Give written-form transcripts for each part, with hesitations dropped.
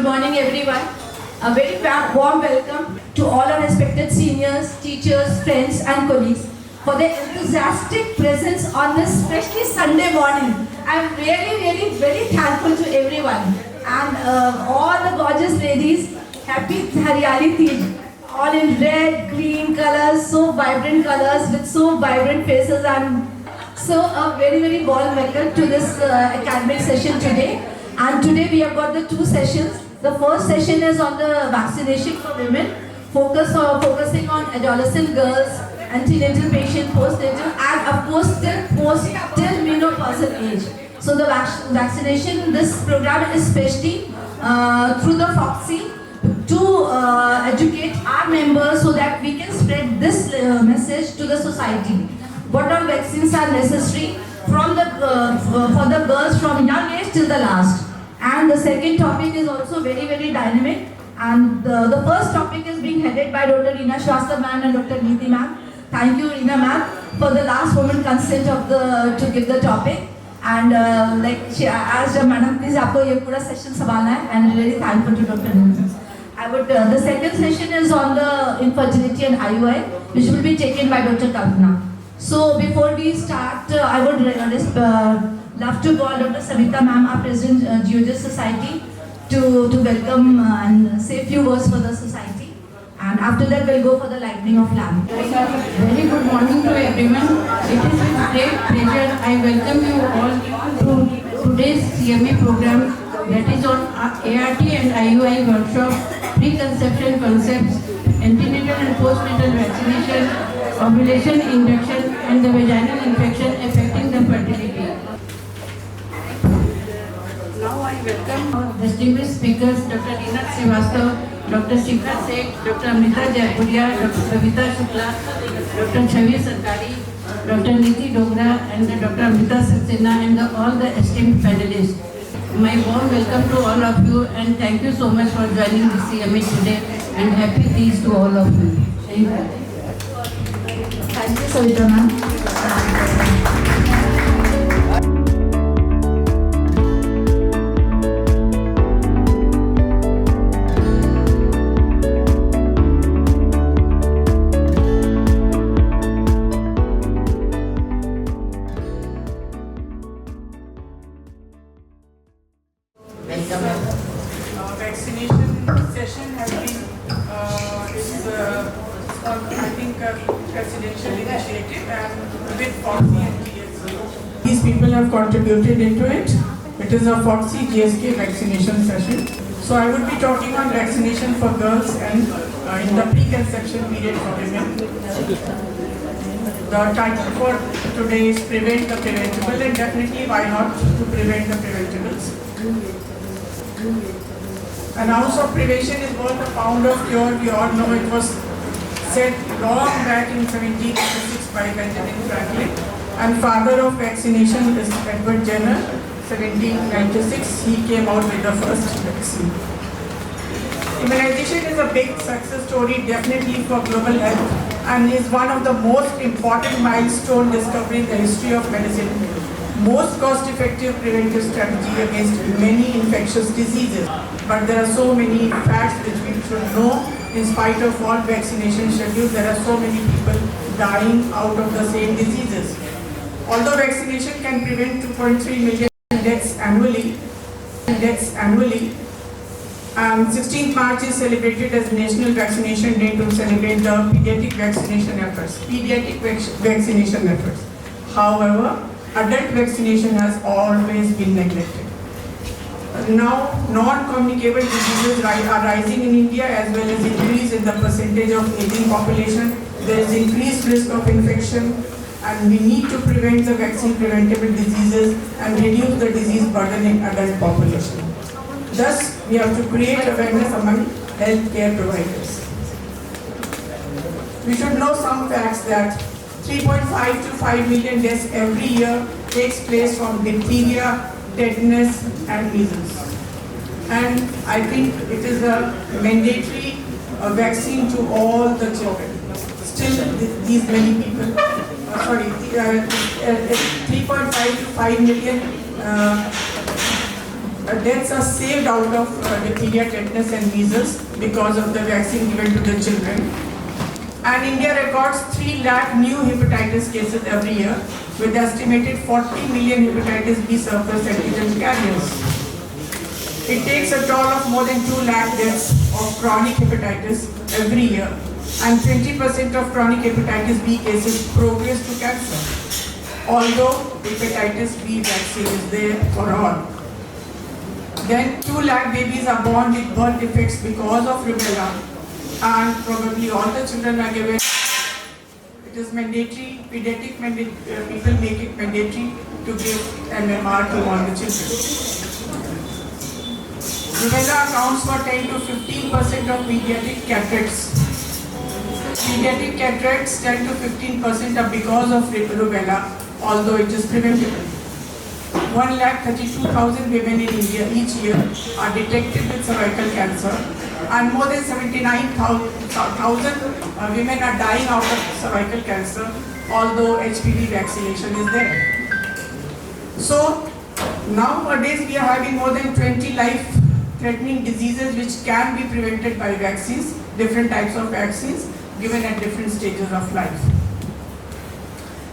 morning, everyone. A very warm welcome to all our respected seniors, teachers, friends, and colleagues for their enthusiastic presence on this especially Sunday morning. I'm really very thankful to everyone and all the gorgeous ladies. Happy Haryali Teej. All in red, green colors, so vibrant colors with so vibrant faces, and so a very warm welcome to this academic session today. And today we have got the two sessions. The first session is on the vaccination for women, focusing on adolescent girls, antenatal patient, postnatal, and of course till menopausal age. So the vaccination, this program is especially through the FOXI to educate our members so that we can spread this message to the society. What all vaccines are necessary from the for the girls from young age till the last. And the second topic is also very dynamic. And the first topic is being headed by Dr. Reena Shrestha ma'am and Dr. Neeti ma'am. Thank you, Reena ma'am, for the last moment consent to give the topic. And like she asked, madam, please आपको ये पूरा session संभालना है. And really thankful to Dr. Neeti. The second session is on the infertility and IUI, which will be taken by Dr. Kalpana. So before we start, I would love to call Dr. Savita ma'am, our President Geologist Society, to welcome and say a few words for the society. And after that, we'll go for the lighting of lamp. Very good morning to everyone. It is with great pleasure I welcome you all to today's CMA program, that is on ART and IUI workshop, preconception concepts, antenatal and postnatal vaccination, ovulation induction, and the vaginal infection affecting the fertility. Now I welcome our distinguished speakers, Dr. Reena Srivastava, Dr. Shikhar Seth, Dr. Amrita Jaipuria, Dr. Kavita Shukla, Dr. Chavi Sarkari, Dr. Neeti Dogra, and Dr. Amrita Saxena, and all the esteemed panelists. My warm welcome to all of you, and thank you so much for joining the CMA today, and happy Tees to all of you. Thank you. Thank you, Savita ma'am. Vaccination session has been I think a presidential initiative and with FOXI and GSK. These people have contributed into it. It is a FOXI GSK vaccination session. So I would be talking on vaccination for girls and in the preconception period for women. The title for today is Prevent the Preventable, and definitely why not to prevent the preventables. An ounce of prevention is worth a pound of cure. We all know it was said long back in 1796 by Benjamin Franklin. And father of vaccination is Edward Jenner, 1796. He came out with the first vaccine. Immunization is a big success story definitely for global health and is one of the most important milestone discovery in the history of medicine. Most cost-effective preventive strategy against many infectious diseases. But there are so many facts which we should know. In spite of all vaccination schedules, there are so many people dying out of the same diseases. Although vaccination can prevent 2.3 million deaths annually, 16th March is celebrated as National Vaccination Day to celebrate the pediatric vaccination efforts. However, adult vaccination has always been neglected. Now, non-communicable diseases are rising in India, as well as increase in the percentage of aging population. There is increased risk of infection, and we need to prevent the vaccine-preventable diseases and reduce the disease burden in adult population. Thus, we have to create awareness among healthcare providers. We should know some facts that 3.5 to 5 million deaths every year takes place from diphtheria, tetanus and measles. And I think it is a mandatory vaccine to all the children. Still, these many people, 3.5 to 5 million deaths are saved out of diphtheria, tetanus and measles because of the vaccine given to the children. And India records 3 lakh new hepatitis cases every year, with estimated 40 million hepatitis B surplus antigen carriers. It takes a toll of more than 2 lakh deaths of chronic hepatitis every year, and 20% of chronic hepatitis B cases progress to cancer. Although hepatitis B vaccine is there for all. Then 2 lakh babies are born with birth defects because of rubella, and probably all the children are given. It is mandatory, pediatric people make it mandatory to give MMR to all the children. Rubella accounts for 10 to 15% of pediatric cataracts. Pediatric cataracts 10 to 15% are because of rubella, although it is preventable. 1,32,000 women in India each year are detected with cervical cancer, and more than 79,000 women are dying out of cervical cancer, although HPV vaccination is there. So nowadays we are having more than 20 life-threatening diseases which can be prevented by vaccines, different types of vaccines given at different stages of life.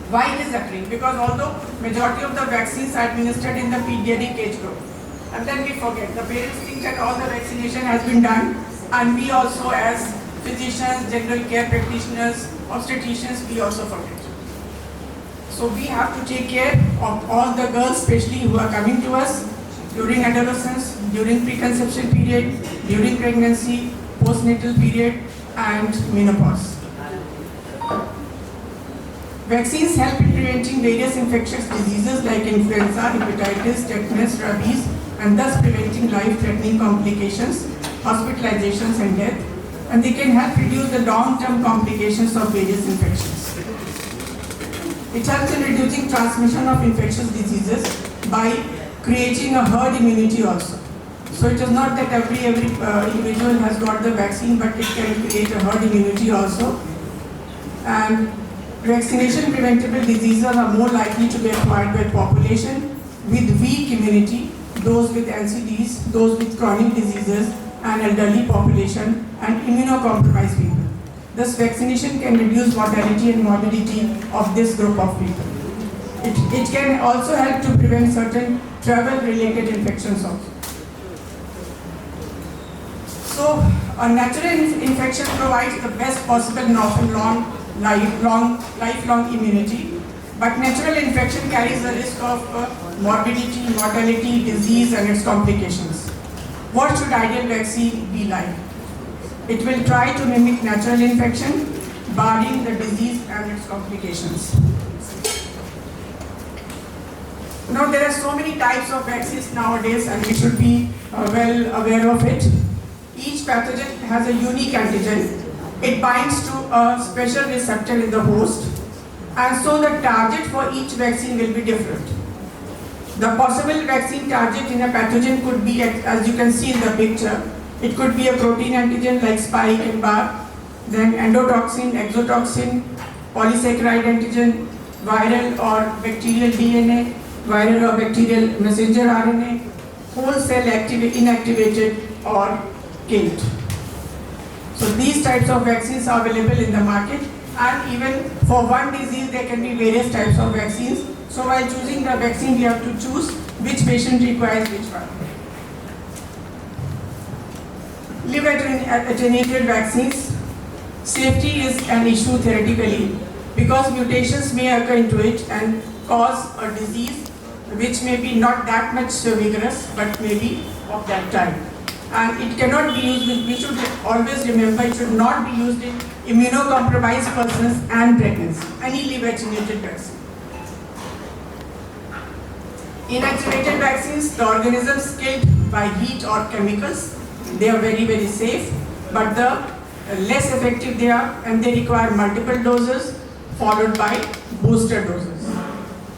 Why it is occurring? Because although majority of the vaccines are administered in the pediatric age group, and then we forget, the parents think that all the vaccination has been done, and we also as physicians, general care practitioners, obstetricians, we also forget. So we have to take care of all the girls, especially who are coming to us during adolescence, during preconception period, during pregnancy, postnatal period, and menopause. Vaccines help in preventing various infectious diseases like influenza, hepatitis, tetanus, rabies, and thus preventing life-threatening complications, hospitalizations, and death. And they can help reduce the long-term complications of various infections. It helps in reducing transmission of infectious diseases by creating a herd immunity also. So it is not that every individual has got the vaccine, but it can create a herd immunity also. And vaccination preventable diseases are more likely to be acquired by population with weak immunity, those with NCDs, those with chronic diseases, and elderly population, and immunocompromised people. Thus, vaccination can reduce mortality and morbidity of this group of people. It can also help to prevent certain travel-related infections also. So, a natural infection provides the best possible and often lifelong immunity, but natural infection carries the risk of morbidity, mortality, disease, and its complications. What should ideal vaccine be like? It will try to mimic natural infection, barring the disease and its complications. Now, there are so many types of vaccines nowadays, and we should be well aware of it. Each pathogen has a unique antigen. It binds to a special receptor in the host, and so the target for each vaccine will be different. The possible vaccine target in a pathogen could be, as you can see in the picture, it could be a protein antigen like spike and bar, then endotoxin, exotoxin, polysaccharide antigen, viral or bacterial DNA, viral or bacterial messenger RNA, whole cell inactivated or killed. So these types of vaccines are available in the market, and even for one disease there can be various types of vaccines. So while choosing the vaccine we have to choose which patient requires which one. Live attenuated vaccines. Safety is an issue theoretically because mutations may occur into it and cause a disease which may be not that much vigorous but may be of that type. And it cannot be used we should always remember it should not be used in immunocompromised persons and pregnancy, any live attenuated vaccine. Inactivated vaccines, the organisms killed by heat or chemicals, they are very, very safe, but the less effective they are, and they require multiple doses followed by booster doses.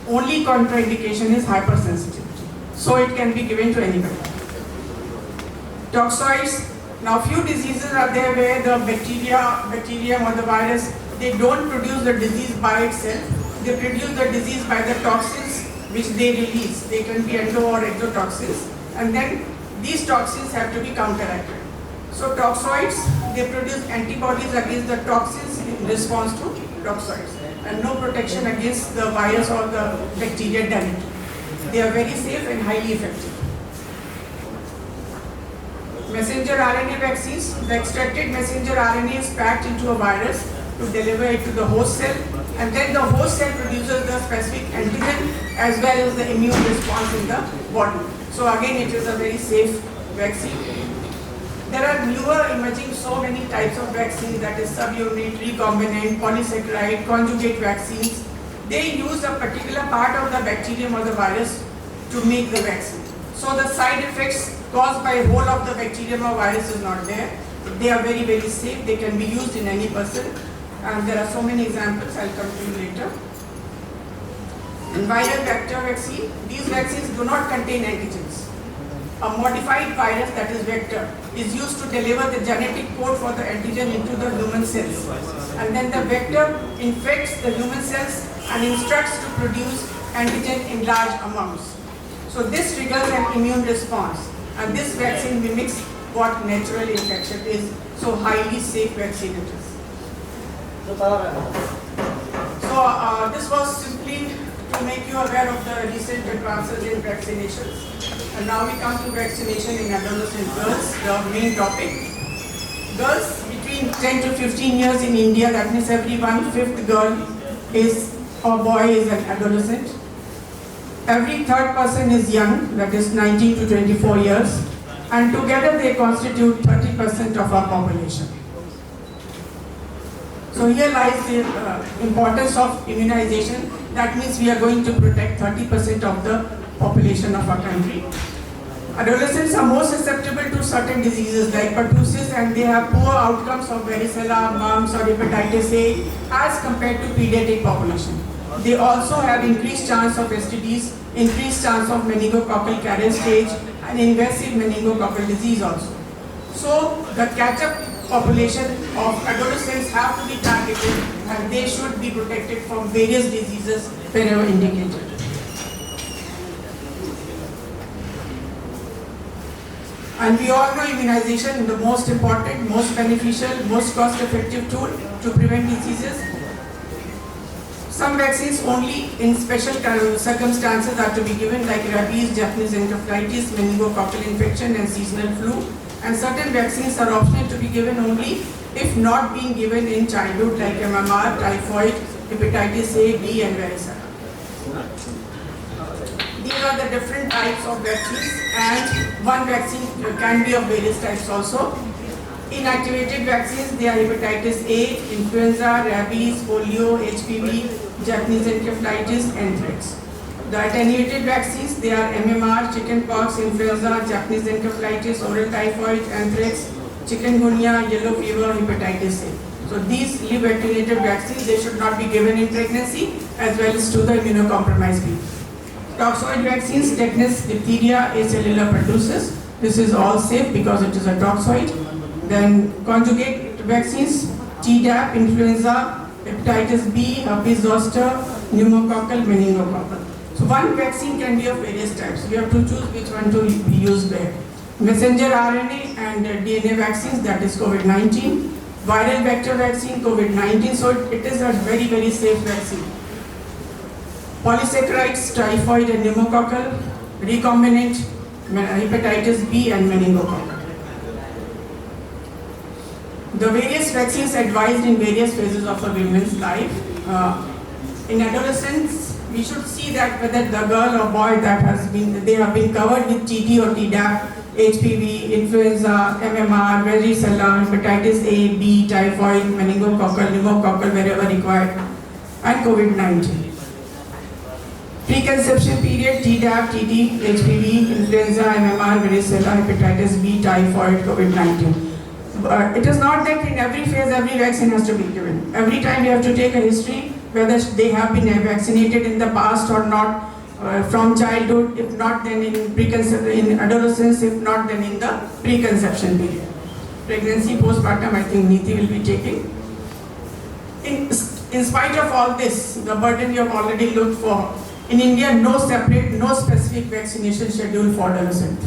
Only contraindication is hypersensitivity, so it can be given to anybody. Toxoids, now few diseases are there where the bacterium or the virus, they don't produce the disease by itself, they produce the disease by the toxins which they release. They can be endo or exotoxins, and then these toxins have to be counteracted. So toxoids, they produce antibodies against the toxins in response to toxoids, and no protection against the virus or the bacteria directly. They are very safe and highly effective. Messenger RNA vaccines. The extracted messenger RNA is packed into a virus to deliver it to the host cell, and then the host cell produces the specific antigen as well as the immune response in the body. So again, it is a very safe vaccine. There are newer emerging so many types of vaccines, that is subunit, recombinant, polysaccharide, conjugate vaccines. They use a particular part of the bacterium or the virus to make the vaccine. So the side effects caused by whole of the bacterium or virus is not there. They are very, very safe. They can be used in any person. And there are so many examples. I'll come to you later. And viral vector vaccine. These vaccines do not contain antigens. A modified virus, that is vector, is used to deliver the genetic code for the antigen into the human cells. And then the vector infects the human cells and instructs to produce antigen in large amounts. So this triggers an immune response. And this vaccine mimics what natural infection is. So highly safe vaccine it is. So this was simply to make you aware of the recent advances in vaccinations. And now we come to vaccination in adolescent girls, the main topic. Girls between 10 to 15 years in India, that means every 1/5 girl is or boy is an adolescent. Every third person is young, that is 19 to 24 years, and together they constitute 30% of our population. So here lies the importance of immunization. That means we are going to protect 30% of the population of our country. Adolescents are more susceptible to certain diseases like pertussis, and they have poor outcomes of varicella, mumps or hepatitis A as compared to pediatric population. They also have increased chance of STDs, increased chance of meningococcal carrier stage, and invasive meningococcal disease also. So the catch-up population of adolescents have to be targeted, and they should be protected from various diseases wherever indicated. And we all know immunization is the most important, most beneficial, most cost-effective tool to prevent diseases. Some vaccines only in special circumstances are to be given, like rabies, Japanese encephalitis, meningococcal infection and seasonal flu. And certain vaccines are optional to be given only if not being given in childhood, like MMR, typhoid, hepatitis A, B and varicella. These are the different types of vaccines, and one vaccine can be of various types also. Inactivated vaccines, they are hepatitis A, influenza, rabies, polio, HPV, Japanese encephalitis, anthrax. The attenuated vaccines, they are MMR, chickenpox, influenza, Japanese encephalitis, oral typhoid, anthrax, chikungunya, yellow fever, hepatitis A. So these live attenuated vaccines, they should not be given in pregnancy as well as to the immunocompromised people. Toxoid vaccines, tetanus, diphtheria, acellular pertussis. This is all safe because it is a toxoid. Then conjugate vaccines, Tdap, influenza, hepatitis B, herpes zoster, pneumococcal, meningococcal. So one vaccine can be of various types. We have to choose which one to be used where. Messenger RNA and DNA vaccines, that is COVID-19. Viral vector vaccine, COVID-19. So it is a very, very safe vaccine. Polysaccharides, typhoid and pneumococcal. Recombinant, hepatitis B and meningococcal. The various vaccines advised in various phases of a woman's life. In adolescence, we should see that whether the girl or boy that they have been covered with TT or Tdap, HPV, influenza, MMR, varicella, hepatitis A, B, typhoid, meningococcal, pneumococcal wherever required, and COVID-19. Preconception period, Tdap, TT, HPV, influenza, MMR, varicella, hepatitis B, typhoid, COVID-19. It is not that in every phase every vaccine has to be given. Every time you have to take a history whether they have been vaccinated in the past or not, from childhood, if not then in adolescence, if not then in the preconception period. Pregnancy, postpartum, I think Niti will be taking. In spite of all this, the burden you have already looked for, in India no separate, no specific vaccination schedule for adolescents.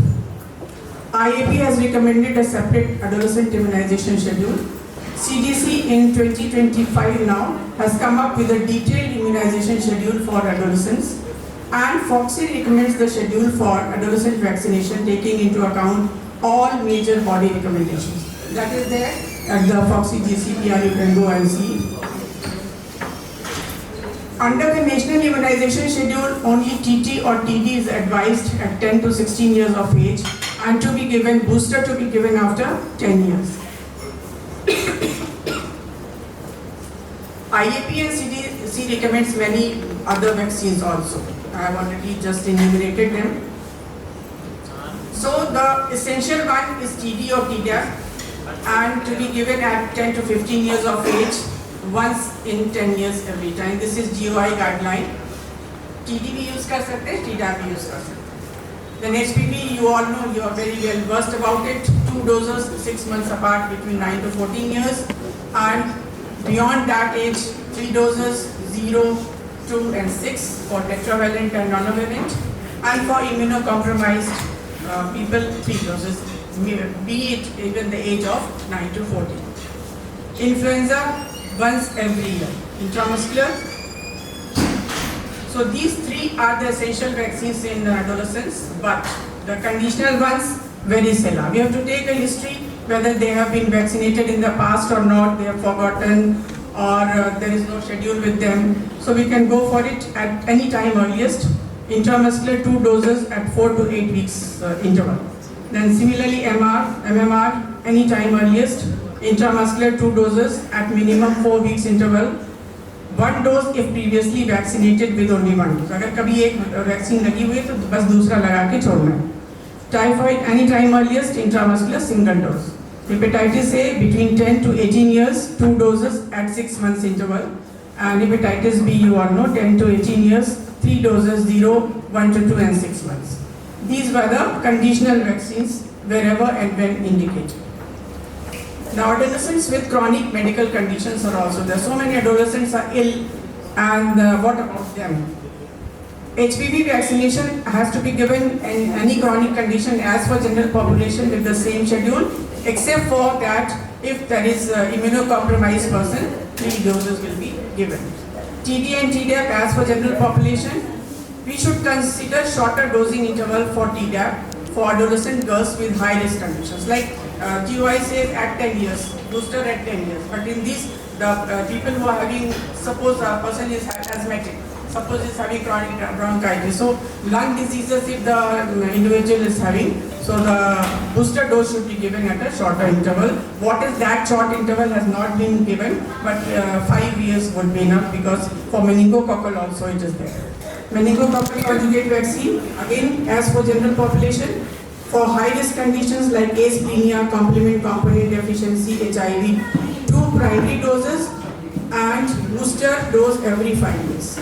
IAP has recommended a separate adolescent immunization schedule. CDC in 2025 now has come up with a detailed immunization schedule for adolescents, and FOXI recommends the schedule for adolescent vaccination taking into account all major body recommendations. That is there at the FOXI GCPR, you can go and see. Under the national immunization schedule, only TT or TD is advised at 10 to 16 years of age, and to be given, booster to be given after 10 years. IAP and CDC recommends many other vaccines also. I have already just enumerated them. So the essential one is TD or Tdap, and to be given at 10 to 15 years of age, once in 10 years every time. This is GOI guideline. TD भी use कर सकते हैं, Tdap भी use कर सकते हैं. Then HPV, you all know, you are very well versed about it. 2 doses, 6 months apart between 9 to 14 years, and beyond that age, 3 doses, 0, 2 and 6 for tetravalent and monovalent, and for immunocompromised people, 3 doses, be it even the age of 9 to 14. Influenza, once every year. Intramuscular. So these 3 are the essential vaccines in adolescents, but the conditional ones, varicella. We have to take a history, whether they have been vaccinated in the past or not, they have forgotten, or there is no schedule with them. So we can go for it at any time earliest. Intramuscular 2 doses at 4 to 8 weeks interval. Then similarly MMR, any time earliest. Intramuscular 2 doses at minimum 4 weeks interval. 1 dose if previously vaccinated with only 1 dose. अगर कभी एक vaccine लगी हुई है तो बस दूसरा लगा के छोड़ना है. Typhoid, any time earliest, intramuscular single dose. Hepatitis A, between 10 to 18 years, 2 doses at 6 months interval. And hepatitis B, you all know, 10 to 18 years, 3 doses, 0, 1 to 2 and 6 months. These were the conditional vaccines wherever and when indicated. Now adolescents with chronic medical conditions are also there. So many adolescents are ill, and what about them? HPV vaccination has to be given in any chronic condition as for general population with the same schedule, except for that if there is immunocompromised person, 3 doses will be given. TD and Tdap as for general population, we should consider shorter dosing interval for Tdap for adolescent girls with high risk conditions. Like GOI says at 10 years, booster at 10 years. But in this, the people who are having, suppose a person is asthmatic, suppose is having chronic bronchitis, so lung diseases if the individual is having, so the booster dose should be given at a shorter interval. What is that short interval has not been given, but 5 years would be enough, because for meningococcal also it is there. Meningococcal conjugate vaccine, again as for general population, for high-risk conditions like asthenia, complement component deficiency, HIV, 2 primary doses and booster dose every 5 years.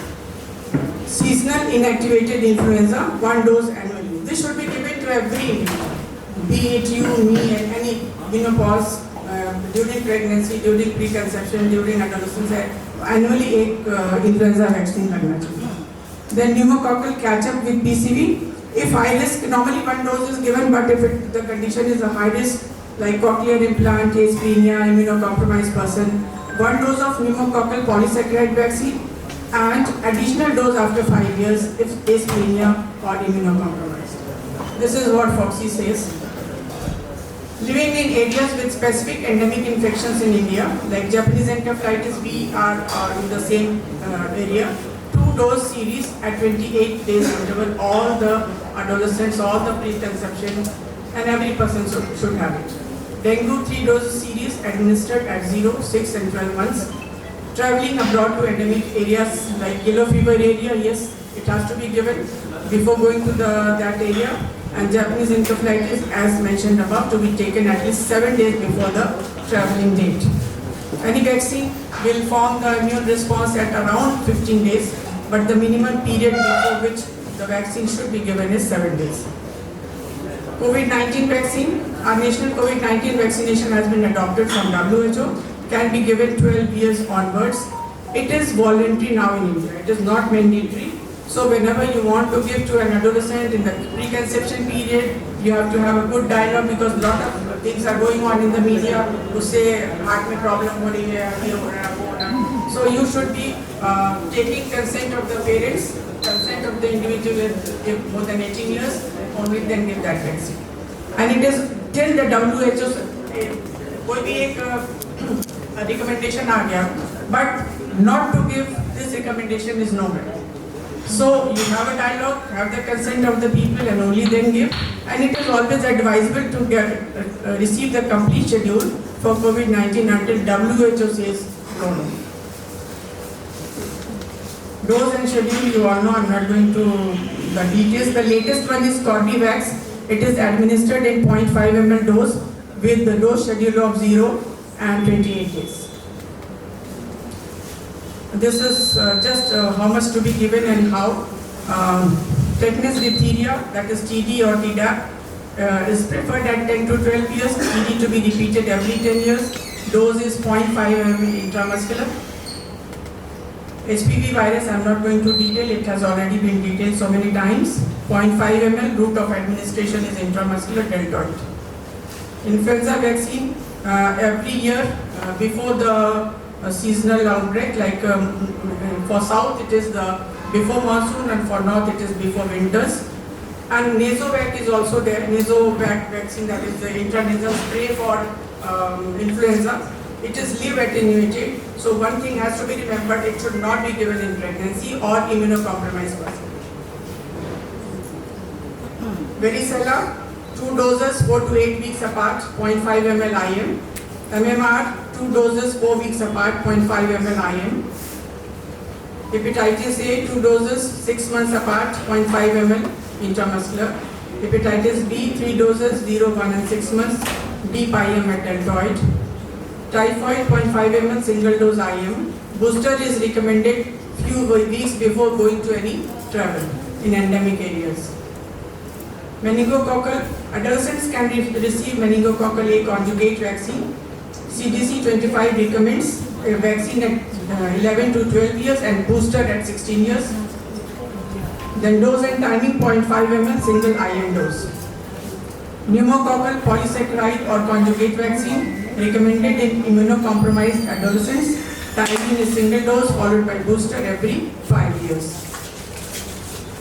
Seasonal inactivated influenza, 1 dose annually. This should be given to every individual, be it you, me, and any menopause, during pregnancy, during preconception, during adolescence. Annually एक influenza vaccine लगना चाहिए. Then pneumococcal catch-up with PCV. If high risk, normally 1 dose is given, but if the condition is a high risk, like cochlear implant, asthenia, immunocompromised person, 1 dose of pneumococcal polysaccharide vaccine, and additional dose after 5 years if asthenia or immunocompromised. This is what FOXI says. Living in areas with specific endemic infections in India, like Japanese encephalitis, we are in the same area. 2 dose series at 28 days interval, all the adolescents, all the preconception, and every person should have it. Dengue 3 dose series administered at 0, 6 and 12 months. Traveling abroad to endemic areas like yellow fever area, yes, it has to be given before going to that area. And Japanese encephalitis, as mentioned above, to be taken at least 7 days before the traveling date. Any vaccine will form the immune response at around 15 days, but the minimum period before which the vaccine should be given is 7 days. COVID-19 vaccine, our national COVID-19 vaccination has been adopted from WHO, can be given 12 years onwards. It is voluntary now in India, it is not mandatory. So whenever you want to give to an adolescent in the preconception period, you have to have a good dialogue because a lot of things are going on in the media to say heart में problem हो रही है, ये हो रहा है, वो हो रहा है. So you should be taking consent of the parents, consent of the individual if more than 18 years, only then give that vaccine. And it is till the WHO कोई भी एक recommendation आ गया, but not to give this recommendation is nowhere. So you have a dialogue, have the consent of the people and only then give. And it is always advisable to receive the complete schedule for COVID-19 until WHO says no. Dose and schedule you all know, I am not going to the details. The latest one is Corbevax. It is administered in 0.5 ml dose with the dose schedule of 0 and 28 days. This is just how much to be given and how. Tetanus diphtheria, that is TD or Tdap, is preferred at 10 to 12 years. TD to be repeated every 10 years. Dose is 0.5 ml intramuscular. HPV virus, I am not going to detail, it has already been detailed so many times. 0.5 ml, route of administration is intramuscular deltoid. Influenza vaccine, every year before the seasonal outbreak, like for south it is the before monsoon and for north it is before winters. And Nasovac is also there, Nasovac vaccine, that is the intranasal spray for influenza. It is live attenuated, so one thing has to be remembered, it should not be given in pregnancy or immunocompromised person. Varicella, 2 doses 4 to 8 weeks apart, 0.5 ml IM. MMR, 2 doses 4 weeks apart, 0.5 ml IM. Hepatitis A, 2 doses 6 months apart, 0.5 ml intramuscular. Hepatitis B, 3 doses 0, 1 and 6 months, deep IM at deltoid. Typhoid, 0.5 ml single dose IM. Booster is recommended few weeks before going to any travel in endemic areas. Meningococcal, adolescents can receive meningococcal A conjugate vaccine. CDC 25 recommends a vaccine at 11 to 12 years and booster at 16 years. Then dose and timing 0.5 ml single IM dose. Pneumococcal polysaccharide or conjugate vaccine recommended in immunocompromised adolescents. Timing is single dose followed by booster every 5 years.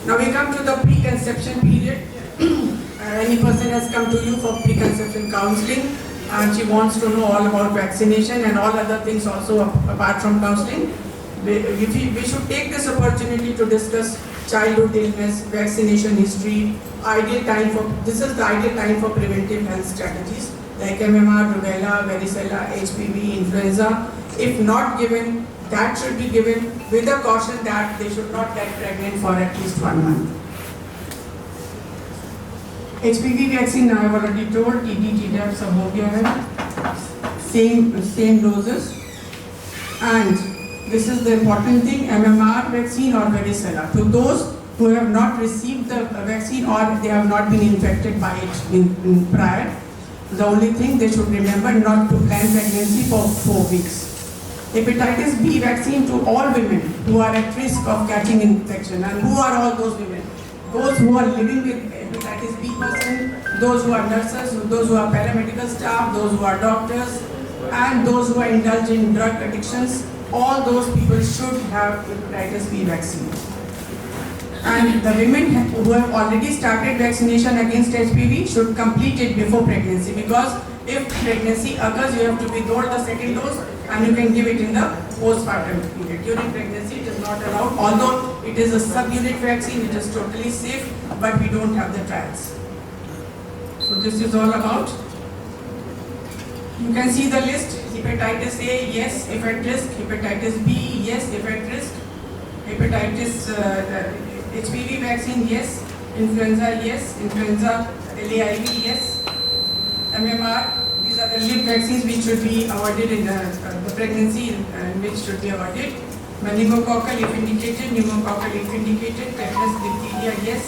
Now we come to the preconception period. Any person has come to you for preconception counseling and she wants to know all about vaccination and all other things also apart from counseling. We should take this opportunity to discuss childhood illness, vaccination history, this is the ideal time for preventive health strategies like MMR, rubella, varicella, HPV, influenza. If not given, that should be given with a caution that they should not get pregnant for at least 1 month. HPV vaccine I have already told, TD, Tdap सब हो गया है, same doses. And this is the important thing, MMR vaccine or varicella. To those who have not received the vaccine or they have not been infected by it in prior, the only thing they should remember not to plan pregnancy for 4 weeks. Hepatitis B vaccine to all women who are at risk of catching infection. And who are all those women? Those who are living with hepatitis B person, those who are nurses, those who are paramedical staff, those who are doctors, and those who are indulged in drug addictions. All those people should have hepatitis B vaccine. And the women who have already started vaccination against HPV should complete it before pregnancy, because if pregnancy occurs, you have to be told the second dose and you can give it in the postpartum period. During pregnancy, it is not allowed. Although it is a sub-unit vaccine, it is totally safe, but we don't have the trials. So this is all about. You can see the list. Hepatitis A, yes, if at risk. Hepatitis B, yes, if at risk. Hepatitis HPV vaccine, yes. Influenza, yes. Influenza LAIV, yes. MMR, these are the live vaccines which should be awarded in the pregnancy which should be awarded. Meningococcal if indicated, pneumococcal if indicated, tetanus diphtheria, yes.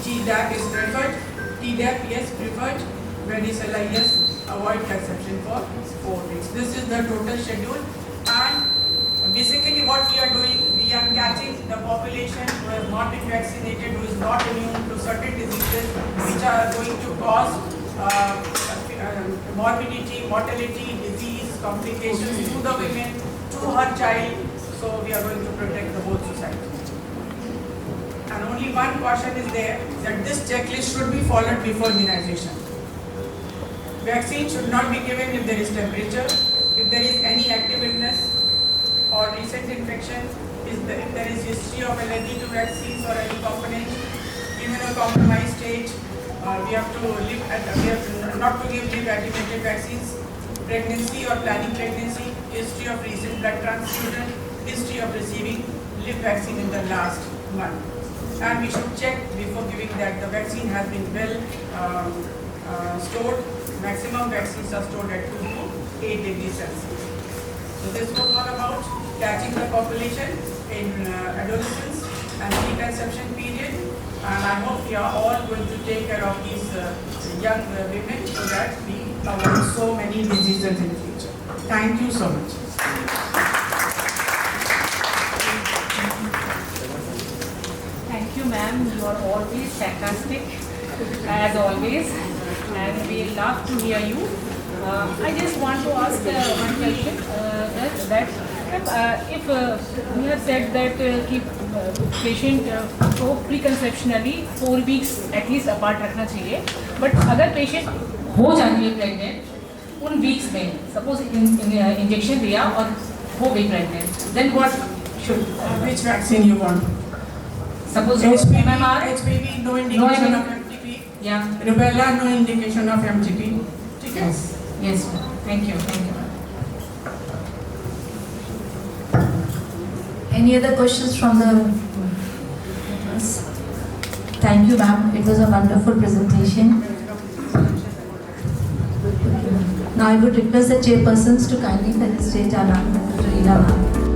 Tdap is preferred. Tdap, yes, preferred. Varicella, yes. Avoid conception for 4 weeks. This is the total schedule, and basically what we are doing, we are catching in the population who has not been vaccinated, who is not immune to certain diseases which are going to cause morbidity, mortality, disease, complications to the women, to her child. So we are going to protect the whole society. And only one caution is there, that this checklist should be followed before immunization. Vaccine should not be given if there is temperature, if there is any active illness or recent infection, if there is history of allergy to vaccines or any component, immunocompromised stage, we have not to give live-attenuated vaccines, pregnancy or planning pregnancy, history of recent blood transfusion, history of receiving live vaccine in the last month. And we should check before giving that the vaccine has been well stored. Maximum vaccines are stored at 2 to 8 degrees Celsius. So this was all about catching the population in adolescence and preconception period. And I hope we are all going to take care of these young women so that we avoid so many diseases in the future. Thank you so much. Thank you, ma'am. You are always fantastic, as always, and we love to hear you. I just want to ask one question. If we have said that keep patient को preconceptionally 4 weeks at least apart रखना चाहिए, but अगर patient हो जाती है pregnant उन weeks में, suppose injection दिया और हो गई pregnant, then what should which vaccine you want? Suppose MMR, HPV, no indication of MTP. Yeah. Rubella, no indication of MTP. Yes. Yes. Thank you. Thank you. Any other questions from the audience? Thank you, ma'am. It was a wonderful presentation. Now I would request the chairpersons to kindly felicitate our ma'am, Dr. Reena ma'am.